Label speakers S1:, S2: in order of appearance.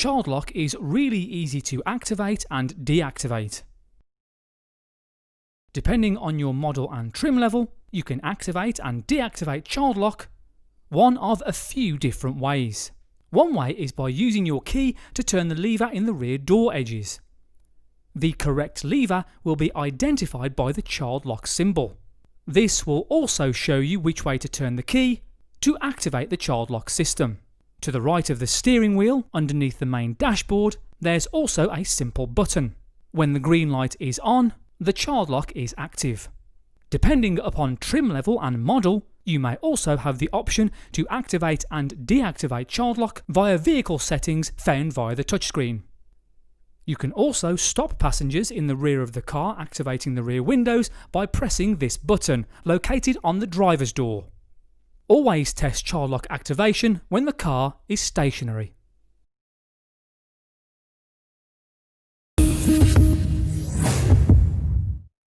S1: child lock is really easy to activate and deactivate. Depending on your model and trim level, you can activate and deactivate child lock one of a few different ways. One way is by using your key to turn the lever in the rear door edges. The correct lever will be identified by the child lock symbol. This will also show you which way to turn the key to activate the child lock system. To the right of the steering wheel, underneath the main dashboard, there's also a simple button. When the green light is on, the child lock is active. Depending upon trim level and model, you may also have the option to activate and deactivate child lock via vehicle settings found via the touchscreen. You can also stop passengers in the rear of the car, activating the rear windows by pressing this button located on the driver's door. Always test child lock activation when the car is stationary.